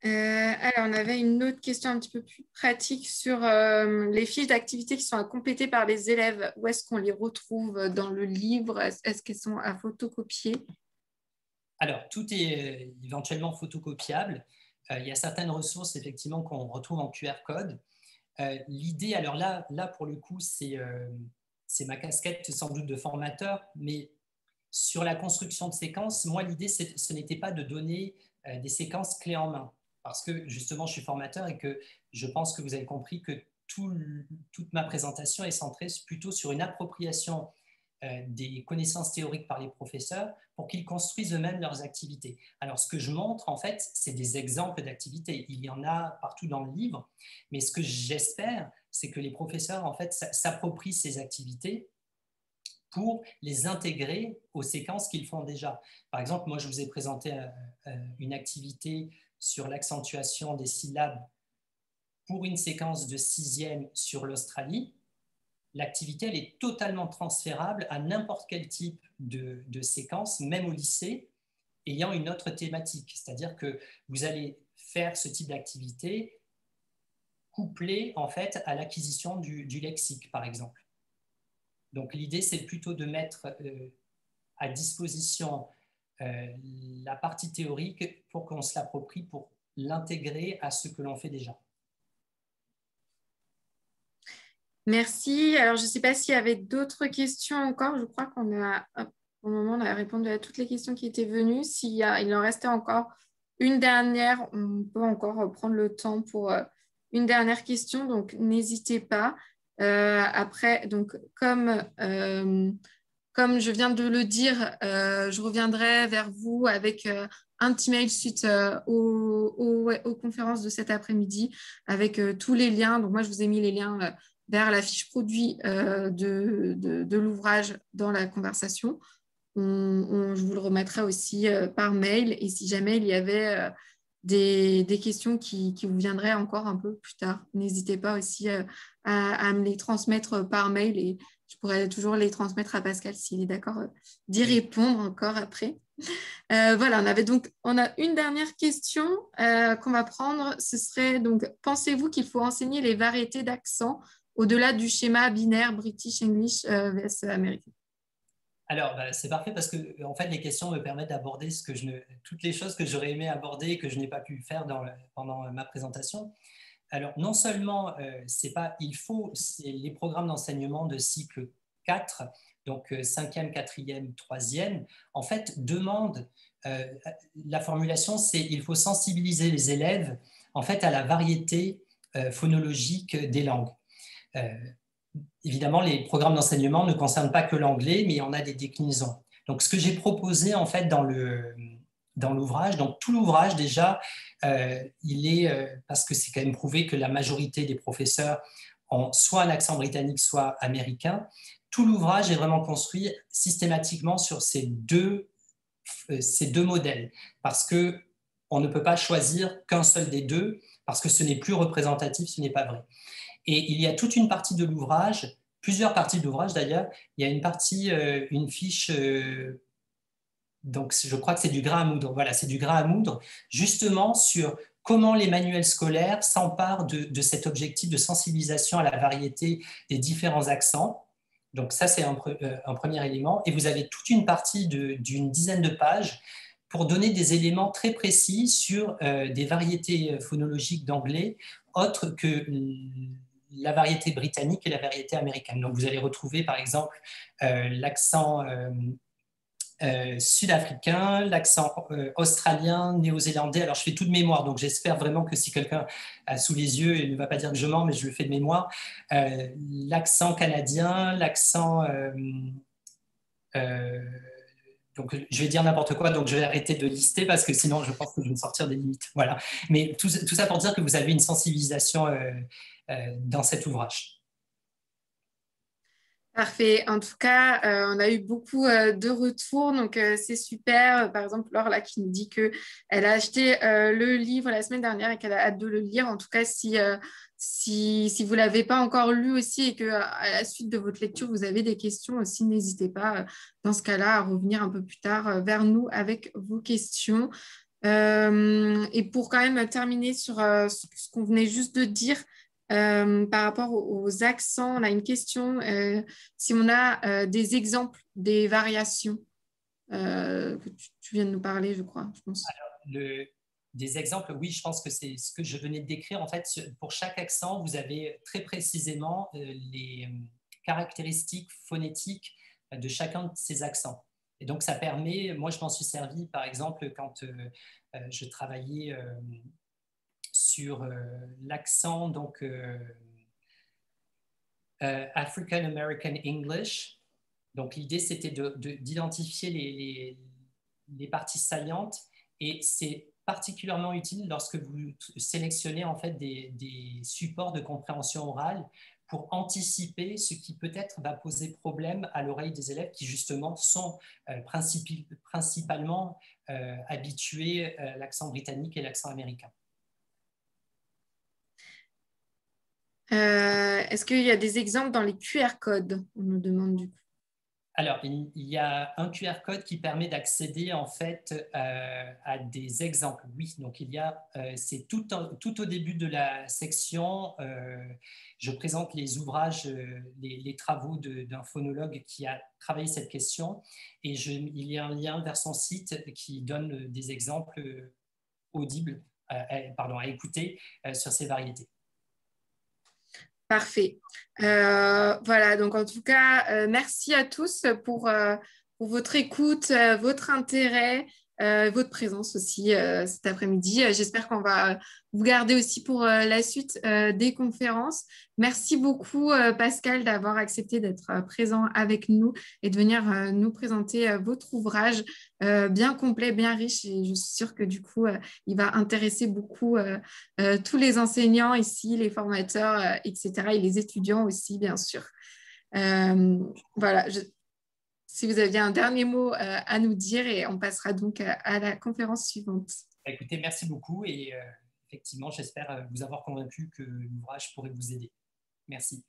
Alors, on avait une autre question un petit peu plus pratique sur les fiches d'activité qui sont à compléter par les élèves. Où est-ce qu'on les retrouve dans le livre? Est-ce qu'elles sont à photocopier? Alors, tout est éventuellement photocopiable. Il y a certaines ressources, effectivement, qu'on retrouve en QR code. L'idée, alors là, pour le coup, c'est ma casquette sans doute de formateur, mais sur la construction de séquences, moi, l'idée, ce n'était pas de donner des séquences clés en main, parce que justement, je suis formateur et que je pense que vous avez compris que toute ma présentation est centrée plutôt sur une appropriation des connaissances théoriques par les professeurs pour qu'ils construisent eux-mêmes leurs activités. Alors, ce que je montre, en fait, c'est des exemples d'activités. Il y en a partout dans le livre, mais ce que j'espère, c'est que les professeurs, en fait, s'approprient ces activités pour les intégrer aux séquences qu'ils font déjà. Par exemple, moi, je vous ai présenté une activité sur l'accentuation des syllabes pour une séquence de 6e sur l'Australie. L'activité, elle est totalement transférable à n'importe quel type de séquence, même au lycée, ayant une autre thématique. C'est-à-dire que vous allez faire ce type d'activité couplé, en fait, à l'acquisition du lexique, par exemple. Donc, l'idée, c'est plutôt de mettre à disposition la partie théorique pour qu'on se l'approprie, pour l'intégrer à ce que l'on fait déjà. Merci. Alors, je ne sais pas s'il y avait d'autres questions encore. Je crois qu'on a, pour le moment, on a répondu à toutes les questions qui étaient venues. Il en restait encore une dernière, on peut encore prendre le temps pour une dernière question, donc n'hésitez pas. Après, donc, comme je viens de le dire, je reviendrai vers vous avec un petit mail suite aux conférences de cet après-midi avec tous les liens. Donc, moi, je vous ai mis les liens vers la fiche produit de l'ouvrage dans la conversation. Je vous le remettrai aussi par mail. Et si jamais il y avait des questions qui vous viendraient encore un peu plus tard, n'hésitez pas aussi à me les transmettre par mail et je pourrais toujours les transmettre à Pascal s'il est d'accord d'y répondre encore après. Voilà, on a une dernière question qu'on va prendre. Ce serait donc, pensez-vous qu'il faut enseigner les variétés d'accent au-delà du schéma binaire British English vs américain? Alors, c'est parfait parce que en fait, les questions me permettent d'aborder toutes les choses que j'aurais aimé aborder et que je n'ai pas pu faire pendant ma présentation. Alors, non seulement, c'est les programmes d'enseignement de cycle 4, donc 5e, 4e, 3e, en fait, demandent, la formulation, c'est il faut sensibiliser les élèves en fait, à la variété phonologique des langues. Évidemment, les programmes d'enseignement ne concernent pas que l'anglais, mais il y en a des déclinaisons. Donc, ce que j'ai proposé en fait dans l'ouvrage, donc tout l'ouvrage déjà, il est parce que c'est quand même prouvé que la majorité des professeurs ont soit un accent britannique, soit américain. Tout l'ouvrage est vraiment construit systématiquement sur ces deux modèles, parce que on ne peut pas choisir qu'un seul des deux, parce que ce n'est plus représentatif, ce n'est pas vrai. Et il y a toute une partie de l'ouvrage, plusieurs parties de l'ouvrage d'ailleurs. Il y a une partie, une fiche, donc je crois que c'est du grain à moudre. Voilà, c'est du grain à moudre, justement sur comment les manuels scolaires s'emparent de cet objectif de sensibilisation à la variété des différents accents. Donc ça, c'est un premier élément. Et vous avez toute une partie d'une dizaine de pages pour donner des éléments très précis sur des variétés phonologiques d'anglais, autres que la variété britannique et la variété américaine. Donc, vous allez retrouver, par exemple, l'accent sud-africain, l'accent australien, néo-zélandais. Alors, je fais tout de mémoire, donc j'espère vraiment que si quelqu'un a sous les yeux, il ne va pas dire que je mens, mais je le fais de mémoire. L'accent canadien, l'accent... donc, je vais dire n'importe quoi, donc je vais arrêter de lister parce que sinon, je pense que je vais me sortir des limites. Voilà. Mais tout ça pour dire que vous avez une sensibilisation dans cet ouvrage. Parfait. En tout cas, on a eu beaucoup de retours, donc c'est super. Par exemple, Laure là, qui nous dit qu'elle a acheté le livre la semaine dernière et qu'elle a hâte de le lire. En tout cas, si vous ne l'avez pas encore lu aussi et qu'à la suite de votre lecture, vous avez des questions aussi, n'hésitez pas, dans ce cas-là, à revenir un peu plus tard vers nous avec vos questions. Et pour quand même terminer sur ce qu'on venait juste de dire, par rapport aux accents, on a une question. Si on a des exemples, des variations que tu viens de nous parler, je crois, je pense. Des exemples, oui, je pense que c'est ce que je venais de décrire. En fait, pour chaque accent, vous avez très précisément les caractéristiques phonétiques de chacun de ces accents. Et donc, ça permet, moi, je m'en suis servi, par exemple, quand je travaillais sur l'accent, donc African American English. Donc, l'idée, c'était d'identifier les parties saillantes, et c'est particulièrement utile lorsque vous sélectionnez en fait des supports de compréhension orale pour anticiper ce qui peut-être va poser problème à l'oreille des élèves qui justement sont principalement habitués à l'accent britannique et l'accent américain. Est-ce qu'il y a des exemples dans les QR codes? On nous demande du coup. Alors, il y a un QR code qui permet d'accéder en fait à des exemples. Oui, donc c'est tout au début de la section. Je présente les ouvrages, les travaux d'un phonologue qui a travaillé cette question, et il y a un lien vers son site qui donne des exemples audibles, à écouter sur ces variétés. Parfait. Voilà, donc en tout cas, merci à tous pour votre écoute, votre intérêt, votre présence aussi cet après-midi. J'espère qu'on va vous garder aussi pour la suite des conférences. Merci beaucoup, Pascal, d'avoir accepté d'être présent avec nous et de venir nous présenter votre ouvrage bien complet, bien riche. Et je suis sûre que du coup, il va intéresser beaucoup tous les enseignants ici, les formateurs, etc. et les étudiants aussi, bien sûr. Voilà, si vous aviez un dernier mot à nous dire, et on passera donc à la conférence suivante. Écoutez, merci beaucoup, et effectivement, j'espère vous avoir convaincu que l'ouvrage pourrait vous aider. Merci.